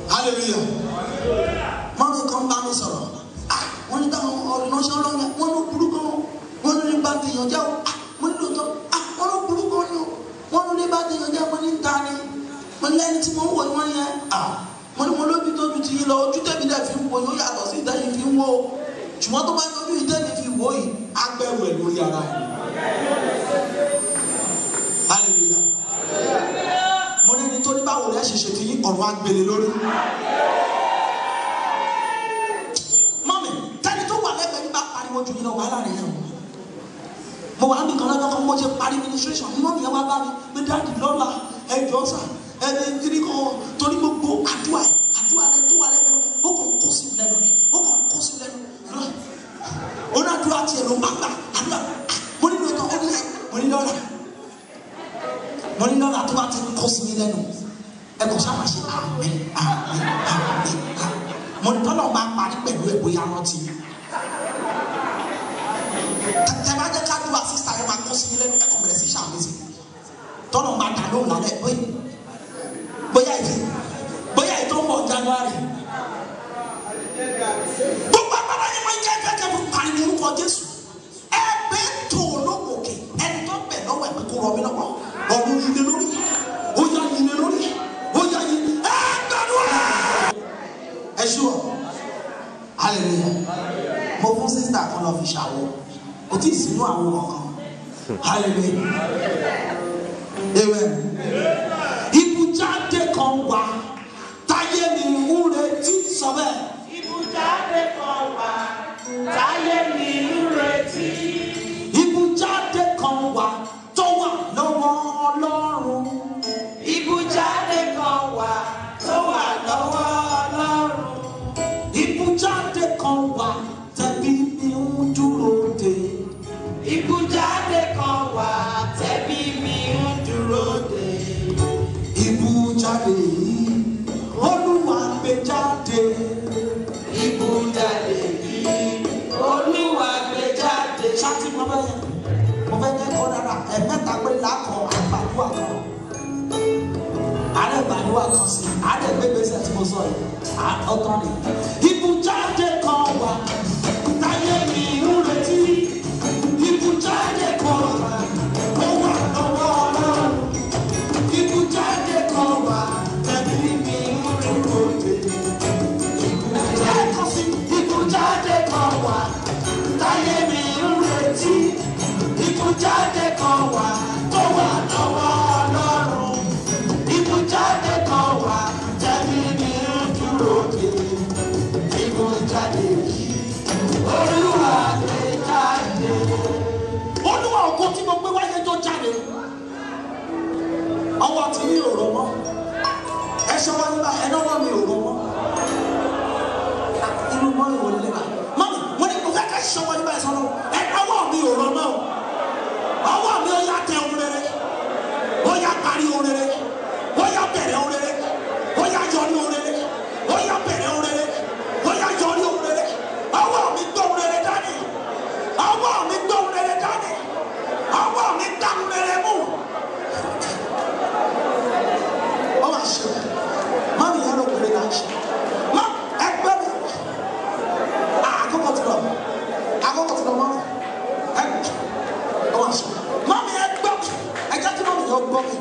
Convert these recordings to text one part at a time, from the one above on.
Hallelujah. Mommy come back me sọ̀rọ̀. Wọ́n ní táwọn ọ̀rìnàṣẹ́ ọlọ́run yẹn wọ́n ló burú gan. Wọ́n ló ní bá ti yàn jẹ́ o. Mo ní lóòótọ́. Wọ́n ló burú gan ni o. Wọ́n ló ní bá ti yàn jẹ́ mo ní ta ni. Mo ní lẹ́ni tí mo ń wò ni wọ́n yẹn. Mo ní mo lójú tó ju ti yín lọ. Ojú tẹ̀mí dẹ̀ fi ń wo yóò yàtọ̀ sí ìtẹ́yìn fi ń wo. Ṣùgbọ́n tó bá yọ ojú ìtẹ́yìn fi wò yìí, á gbẹ̀rù ẹ̀ lórí ara ẹ̀. Hallelujah. Mo ní nítorí báwo lẹ́ ṣe ṣe ti yín ọ̀rọ̀ agbèlè lórí. Mọ́mí, tẹ́ni tó wà lẹ́gbẹ̀ẹ́ nígbà pariwo ju yín lọ wàhálà rẹ̀ yẹn. Mo wà níbi kan lọ́jọ́ kan mo ṣe parí ministration ní mọ́mí yẹn wá bá mi pé dáàdì lọ́la ẹjọ́ sà kiri kan torí gbogbo àdúrà rẹ̀ tó wà lẹ́gbẹ̀ẹ́ ó kàn kó sí lẹ́nu ó kàn kó sí lẹ́nu. Ó ní àdúrà tiẹ̀ ló máa gbà àdúrà mo ní lóòótọ́ ó ní mo ní lọ́la. Mo ní lọ́la tó bá ti kó sí mi lẹ́nu ẹ kò sábà ṣe àmín àmín àmín. Mo ní tọ́lọ̀ máa parí pẹ̀lú ẹ̀ bóyá rántí. Tẹ bá jẹ́ ká dúró àsísà yẹn máa kó sí mi lẹ́nu ẹ kò bẹ̀rẹ̀ sí ṣàmì sí. Tọ́lọ̀ máa dà lóhùn lálẹ́ bóyá ètò ń bọ̀ January. Gbogbo agbára yẹn máa ń jẹ́ kẹ́kẹ́ fún pariwo orúkọ Jésù. Ẹ bẹ́ẹ̀ tó olóògùn ẹni tó bẹ̀ lọ́wọ́ ẹ̀ pé kó rọ mí lọ́wọ́. Ọ̀run yìí lé lórí, ó yá yìí lé lórí, ó yá yìí gbàdúrà. Ẹ ṣúọ̀, hallelujah. Mo fún sísítà kan lọ fi ṣàwọ̀, kò tí ì sínú àwọn ọkàn. Hallelujah. Amen. Ibùjáde kan wà, táyé mi ń retí sọ bẹ́ẹ̀. Ibùjáde kan wà, táyé mi ń retí. Ibùjáde kan wà tó wà lọ́wọ́ Ọlọ́run. Ibùjáde kan wà tó wà lọ́wọ́ Ọlọ́run. Ibùjáde kan wà tẹ̀bí mi ń dúró de. Ibùjáde kan wà tẹ̀bí mi ń dúró de. Ibùjáde yìí Olúwa gbé jáde. Ibùjáde yìí Olúwa gbé jáde. Ṣáàtì mọ́ bẹ́ẹ̀ mo fẹ́ jẹ́ kọ́ dára ẹ̀mẹ́ta pé lákọ̀ àgbàdua kan. Ààrẹ gbàdúrà kan sí ààrẹ gbégbèsè tí mo sọ yìí ọ̀tọ̀ ni. Ibùjáde kan wà táyé mi ń retí. Ibùjáde kan wà ó wà lọ́wọ́ Ọlọ́run. Ibùjáde kan wà tẹ̀bí mi ń dúró de. Ibùjáde kan wà táyé mi ń retí. Ibùjáde kan wà tó wà lọ́wọ́ Ọlọ́run. Ibùjáde kan wà tẹ̀bí mi ń dúró de. Ibùjáde yìí Olúwa gbé jáde. Olúwa ògo tí mo gbé wáyé tó jáde. Ọwọ́ ti ní òrò mọ́. Ẹ ṣọwọ́ nígbà ẹ náwó mi òrò mọ́. Inú mọ́ ìwò nílé bá. Mọ́mí, wọ́n ní kò fẹ́ ká ṣọwọ́ nígbà ẹ sọ́nà. Ẹ ọwọ́ mi òrò mọ́. Ọwọ́ mi ó yá tẹ ohun rere. Ó yá parí ohun rere. Ó yá bẹ̀rẹ̀ ohun rere. Ó yá yọrí ohun rere. Ó yá bẹ̀rẹ̀ ohun rere. Ó yá yọrí ohun rere. Ọwọ́ mi gbọ́ ohun rere dání. Ọwọ́ mi gbọ́ ohun rere dání. Ọwọ́ mi dá ohun rere mú. Ó máa ṣe. Mọ́mí yẹn ló kéré náà ṣe. Má ẹgbẹ́ mi. Àkókò ti lọ mọ́mí. Ó máa ṣe. Mọ́mí ẹgbẹ́ mi. Ẹ jẹ́ kí mọ́mí yẹn gbọ́ mi.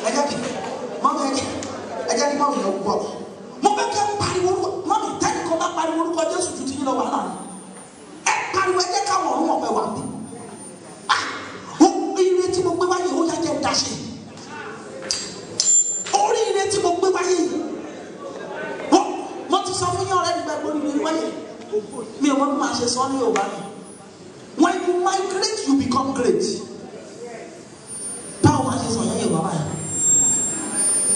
Ẹ jẹ́ kí mọ́mí yẹn gbọ́ mi. Mo fẹ́ kẹ́ pariwo orúkọ. Mọ́mí tẹ́lẹ̀ kan bá pariwo orúkọ Jésù ju ti yín lọ wà láàrin. Ẹ pariwo ẹ jẹ́ káwọn ọ̀run ọ̀pẹ wà mí. Oríire tí mo gbé wáyé ó yá jẹ́ dáṣe. Oríire tí mo gbé wáyé yìí. Mo ti sọ fún yín ọ̀rẹ́ nígbà gbóríire wáyé. Mi ò mọ̀ bí màá ṣe sọ ní Yorùbá mi. migrate, you become great. Báwo máa ṣe sọ yẹn yóò bàbá yẹn?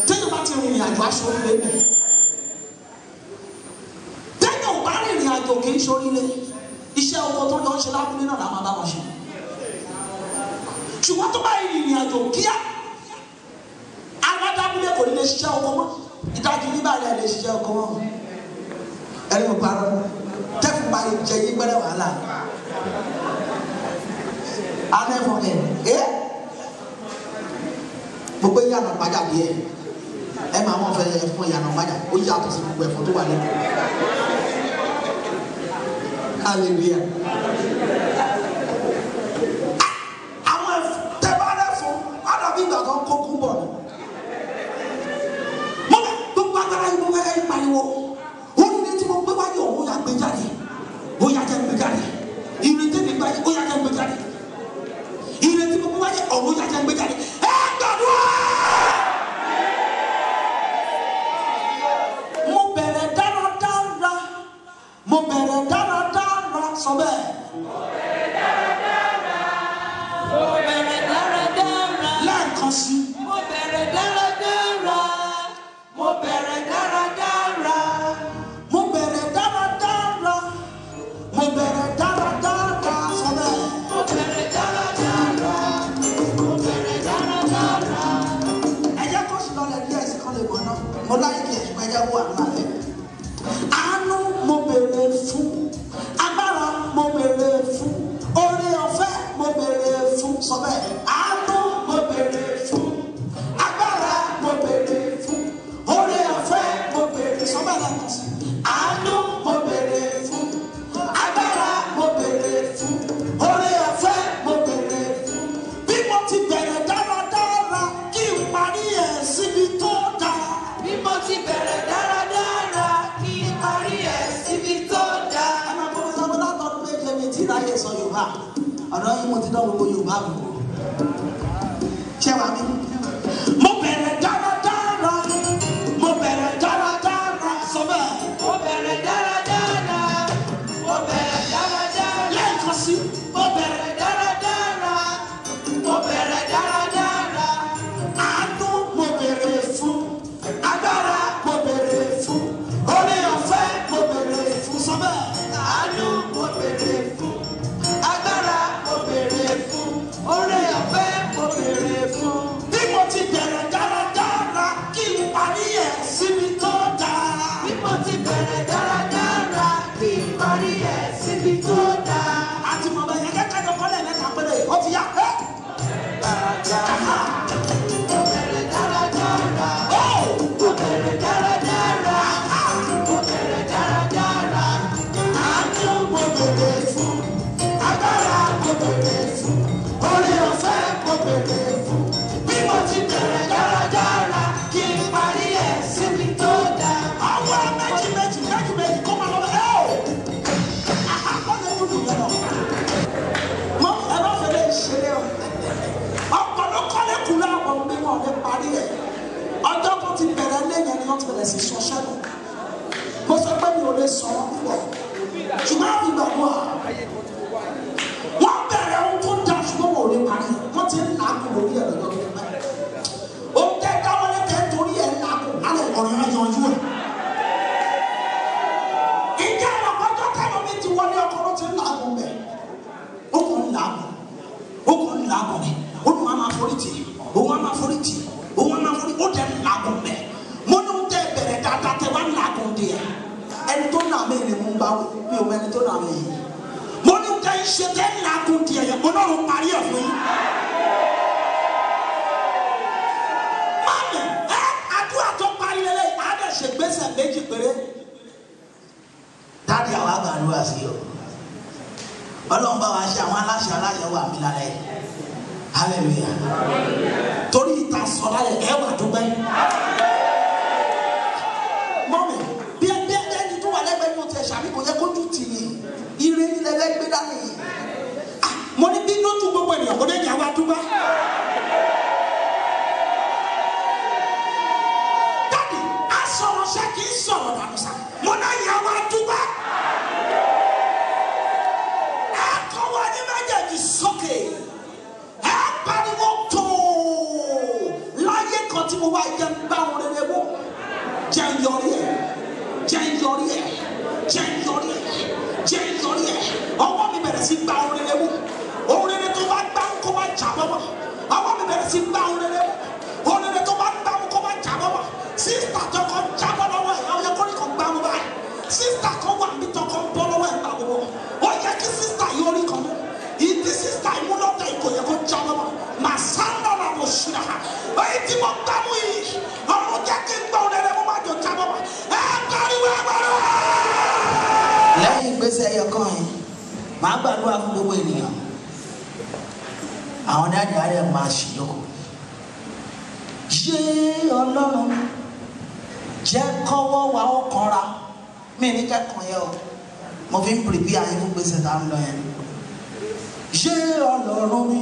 Téèyàn bá ti rìnrìn àjò aṣọ orílẹ̀ èdè. Téèyàn ò bá rìnrìn àjò kì í ṣe orílẹ̀. Iṣẹ́ oko tó lọ ń ṣe lábúlé náà làwọn bá wọn ṣe. Ṣùgbọ́n tó bá rìnrìn àjò kíá, aládábúlé kò ní lè ṣiṣẹ́ oko mọ́. Ìdájú nígbà rẹ̀ lè ṣiṣẹ́ oko mọ́. Ẹni mo parọ́ tẹ́fù máa yẹ jẹ yí gbẹ́rẹ́ wàhálà. Alẹ́ fún ẹ gbogbo ìyànà pàjá bí ẹ máa wọ́n fẹ́ fún ìyànà pàjá ó yàtọ̀ sí gbogbo ẹ̀fọ́ tó wà lẹ́nu. Hallelujah. Àwọn tẹ́bárẹ́ fún àdàbí ìgbà kan kó kú bọ̀. Mo bẹ gbogbo agbára yìí mo fẹ́ ẹ pariwo. Ó ní ní tí mo gbé wáyé òun yà gbé jáde. Ó yà jẹ́ gbé jáde. Ìrètí mi gbáyé ó yà jẹ́ gbé jáde. Ìrètí mi gbé wáyé òun yà jẹ́ gbé jáde. Ẹ gbàdúrà. Mo bẹ̀rẹ̀ dáradára. Mo bẹ̀rẹ̀ dáradára sọ bẹ́ẹ̀. Mo bẹ̀rẹ̀ dáradára. Mo bẹ̀rẹ̀ dáradára. Lẹ́ẹ̀kan sí. Mo bẹ̀rẹ̀ dáradára. Mo bẹ̀rẹ̀ dáradára. Mo bẹ̀rẹ̀ dáradára. Mo bẹ̀rẹ̀ dáradára sọ bẹ́ẹ̀. Mo bẹ̀rẹ̀ dáradára. Mo bẹ̀rẹ̀ dáradára. Ẹ jẹ́ kó sì lọlẹ̀ díẹ̀ sí kan lè mọ̀ náà. Mo láyé kí ẹ̀sùn ẹ̀jẹ̀ wò àná àfẹ́. Àánú mo bèrè fún. Agbára mo bèrè fún. Oore ọ̀fẹ́ mo bèrè fún sọ bẹ́ẹ̀. Àánú mo bèrè fún. Agbára mo bèrè fún. Oore ọ̀fẹ́ mo bèrè sọ bẹ́ẹ̀ lẹ́kọ̀ọ́ sí. Àánú mo bèrè fún. Agbára mo bèrè fún. Oore ọ̀fẹ́ mo bèrè fún. Bí mo ti bẹ̀rẹ̀ dáradára kí n parí ẹ̀ síbi tó dáa. Bí mo ti bẹ̀rẹ̀ dáradára kí n parí ẹ̀ síbi tó dáa. Ẹ máa kọ́ mi sọ́kọ́ látọ̀dún méje mi tí láyé sọ Yorùbá. Ọ̀dọ́ yìí mo ti dán gbogbo Yorùbá mi. Ṣé wàá mi? Mo bẹ̀rẹ̀ dáradára. Mo bẹ̀rẹ̀ dáradára sọ bẹ́ẹ̀. Mo bẹ̀rẹ̀ dáradára. Mo bẹ̀rẹ̀ dáradára. Lẹ́ẹ̀kan sí. Mo bẹ̀rẹ̀ dáradára. Mo bẹ̀rẹ̀ dáradára. Àánú mo bèrè fún. Agbára mo bèrè fún. Oore ọ̀fẹ́ mo bèrè fún sọ bẹ́ẹ̀. Àánú mo bèrè fún. Agbára mo bèrè fún. Oore ọ̀fẹ́ mo bèrè fún. Bí mo ti bẹ̀rẹ̀ dáradára kí n parí ẹ̀ síbi tó dáa. Bí mo ti bẹ̀rẹ̀ dáradára kí n parí ẹ̀ síbi tó dáa. Àti mọ̀ bẹ́ẹ̀ yẹn kẹ́kẹ́ jọ kọ́lẹ̀ mẹ́ta péré ó ti yá. Dáradára. Mo bẹ̀rẹ̀ dáradára. Mo bẹ̀rẹ̀ dáradára. Mo bẹ̀rẹ̀ dáradára. Àánú mo bèrè fún. Agbára mo bèrè fún. Oore ọ̀fẹ́ mo bèrè fún. Bí mo ti bẹ̀rẹ̀ dáradára kí n parí ẹ̀ síbi tó dáa. Àwọn méjì kó máa lọ bẹ́ẹ̀ o. Àkọlẹ̀ dúdú yẹn lọ. Mọ ẹ bá fẹ́lẹ́ ìṣeré o. Ọ̀pọ̀ ló kọ́lé kù láàbọ̀ bí wọn lè parí ẹ̀. Ọjọ́ kan ti bẹ̀rẹ̀ lẹ́yìn ni wọ́n ti bẹ̀rẹ̀ sí ṣọṣẹ́ lọ. Mo sọ pé mi ò lè sọ ọ́ púpọ̀. Ṣùgbọ́n àfi gbàgbọ́ à. Wọ́n bẹ̀rẹ̀ ohun tó da ṣùgbọ́n wọn ò lè parí ẹ̀. Wọ́n ti ń làágùn lórí ẹ̀ lọ́jọ́ tó pẹ́. Ó tẹ́ dáwọ́lé tẹ́ torí ẹ̀ ń làágùn lálẹ́ ọ̀rọ̀ yẹn yanjú ẹ̀. Ìjà àlọ́kọ́jọ́ tẹ́lọ̀ mi ti wọlé ọkọ̀ ló ti ń làágùn bẹ̀. Ó kàn ń làágùn. Ó kàn ń làágùn ni. Ó ní wọn máa forí tì. Òun á máa forí tì. Òun á máa forí. Ó tẹ́ ń làágùn bẹ̀. Mo ní o tẹ́ bẹ̀rẹ̀ dáadáa tẹ́ wá ń làágùn díẹ̀. Ẹni tó nà mí ni mo ń bá wí. Mi ò mọ ẹni tó nà mí yìí. Mo ní o tẹ́ iṣẹ́ tẹ́ ń làágùn díẹ̀ yẹn. Mo náà ló parí ẹ̀ fún yín. Mami, àdúrà tó parí lélẹ̀ á dẹ̀ ṣe gbèsè méjì péré. Dáàdi àwọn àgbàdúrà sí o. Ọlọ́run bá wa ṣe àwọn aláṣẹ wà mí lálẹ́ yìí. Hallelujah. Torí ìta sọ lálẹ́ ẹ wà dúpẹ́. Mọ́mí, bí ẹni tó wà lẹ́gbẹ̀ẹ́ ní o tẹ̀ ṣàbí kò yẹ kó tù tì yìí. Ire ni lẹ́gbẹ́ dání yìí. Mo ní bí lójú gbogbo ènìyàn kò dé ní àwa dúpẹ́. Dáàdi, a sọ̀rọ̀ ṣé kì í sọ̀rọ̀ dànù sá. Mo náà yà wá dúpẹ́. Ẹ kọ́ wa ní méjèèjì mo wá jẹ́ ń gbá wọn rere wó jẹ́ ń yọrí ẹ̀ jẹ́ ń yọrí ẹ̀ jẹ́ ń yọrí ẹ̀ jẹ́ ń yọrí ẹ̀ ọwọ́ mi bẹ̀rẹ̀ sí gbá wọn rere wó ohun rere tó bá gbá kó má jà bọ́bọ̀ ọwọ́ mi bẹ̀rẹ̀ sí gbá wọn rere wó ohun rere tó bá gbá kó má jà bọ́bọ̀ sísítà tó kọ́ jábọ́ lọ́wọ́ ẹ̀ ọ̀yẹ́ kórìí kan gbá wọn báyìí sísítà kan wà mí tó kọ́ ń bọ́ lọ́wọ́ ẹ̀ gbà gbogbo ó yẹ kí sísítà yìí orí kan mú ìdí sísítà ìmúlọ́tẹ̀ ìkò yẹ kó já lọ́wọ́ màá sáńdọ̀ náà mo ṣì náà èyí tí mo gbá mú yìí ọ̀run jẹ́ kí n gbọ́ rere mo má jò já lọ́wọ́ ẹ̀ káríwé agbára. lẹ́yìn ìgbésẹ̀ ẹyọ kan yìí màá gbàdúrà fún gbogbo ènìyàn àwọn dáàdì àárẹ̀ máa ṣì lóko yé ọlọ́run jẹ́ kọ́wọ́ wa ó kanra mí ní kẹ́kọ̀ọ́ yẹ o mo fi ń pèpè àyè fún gbèsè tá a ń lọ yẹn yé ọlọ́run mi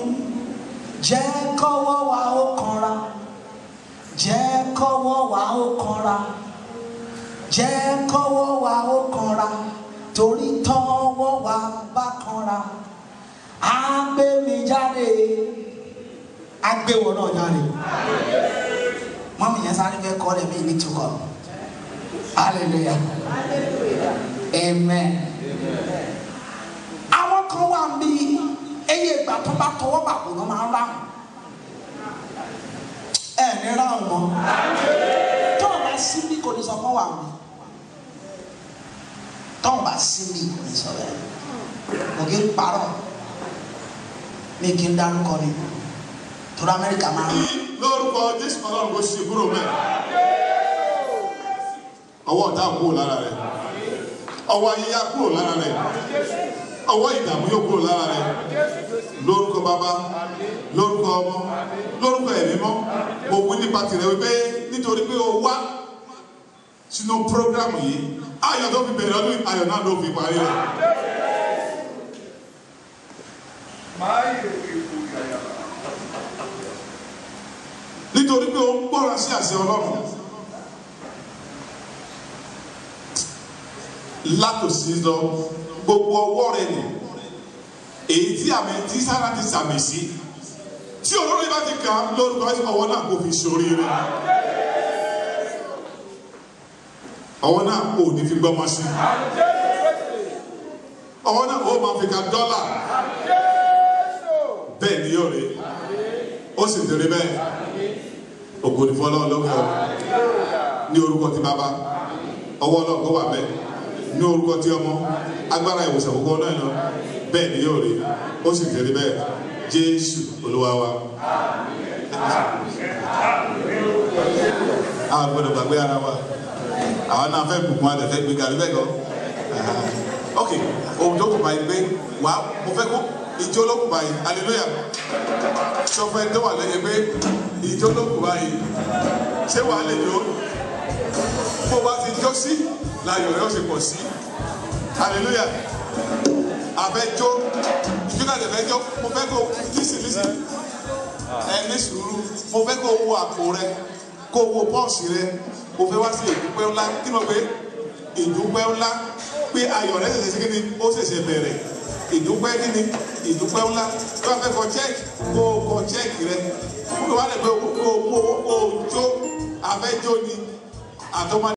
jẹ́ kọ́wọ́ wa ó kanra jẹ́ kọ́wọ́ wa ó kanra jẹ́ kọ́wọ́ wa ó kanra torí tọ́wọ́ wa bá kanra á gbé mi jáde á gbé wọn náà jáde mọ́mí yẹn sáré fẹ́ kọ́ lẹ́mí ní tukọ̀ hallelujah amen. àwọn kan wà ń bí eye ìgbà tó bá tọwọ́ bàbò ló máa ń ráhùn ẹ̀ ní ráhùn mọ́ tó o bá sí bí kò ní sọ fún wa mi tó o bá sí bí kò ní sọ bẹ́ẹ̀ kò kí ń parọ́ mi kí ń dárúkọ ni torí Amẹ́ríkà máa ń. lórúkọ Jésù Ọlọ́run kò ṣe kúrò mẹ́ ọwọ́ ọ̀tá kúrò lára rẹ̀ ọwọ́ ayẹyẹ kúrò lára rẹ̀ ọwọ́ ìdààmú yóò kúrò lára rẹ̀ lórúkọ bàbá lórúkọ ọmọ lórúkọ ẹ̀mí mọ́ mo wí nípa tirẹ̀ wípé nítorí pé o wá sínú prógrámù yìí ayọ̀ tó fi bẹ̀rẹ̀ ọdún ayọ̀ náà ló fi parí rẹ̀. nítorí pé o ń gbọ́ràn sí àṣẹ Ọlọ́run látòsí lọ gbogbo ọwọ́ rẹ nì èyí tí àmì tí sára ti sàmì sí tí olórí bá ti kàn lórúkọ ọwọ́ náà kò fi sórí rẹ ọwọ́ náà kò ní fi gbọ́mọ sí ọwọ́ náà ó máa fi ka dọ́là bẹ́ẹ̀ ni yóò rí ó sì tẹ̀lé bẹ́ẹ̀ ògo ni fọlọ́ lọ́wọ́ ní orúkọ ti bàbá ọwọ́ ọlọ́gbọ́ wà bẹ́ẹ̀ ní orúkọ tí ọmọ agbára ìwòsàn gbogbo náà lọ bẹ́ẹ̀ ni yóò rí ó sì tẹ̀lé bẹ́ẹ̀ Jésù Olúwa wa. àwọn gbọ́dọ̀ gbàgbé ara wa àwọn náà fẹ́ bùkún àdẹ fẹ́ gbé gàrí bẹ́ẹ̀ gan. ok ohun tó kù báyìí pé wà mo fẹ́ kó ìjó ló kù báyìí hallelujah sọ fún ẹni tó wà lẹ́yìn pé ìjó ló kù báyìí ṣé wàá lè jó bó bá ti jó sí láyọ̀ rẹ̀ ó sì pọ̀ sí hallelujah àfẹ́jọ́ ìjọba àfẹ́jọ́ mo fẹ́ kó lísì ẹni sùúrù mo fẹ́ kó wo àpò rẹ kó wo pọ́ọ̀sì rẹ mo fẹ́ wá sí ìdúpẹ́ ńlá kí ló pé ìdúpẹ́ ńlá pé ayọ̀ rẹ ṣẹ̀ṣẹ̀ sí kíni ó ṣẹ̀ṣẹ̀ bẹ̀rẹ̀ ìdúpẹ́ kíni ìdúpẹ́ ńlá tí wọ́n fẹ́ kọ chẹ́ẹ̀kì kó kọ chẹ́ẹ̀kì rẹ kó wá lè pé kó jó àfẹ́jọ́ ni àtọ́mọ.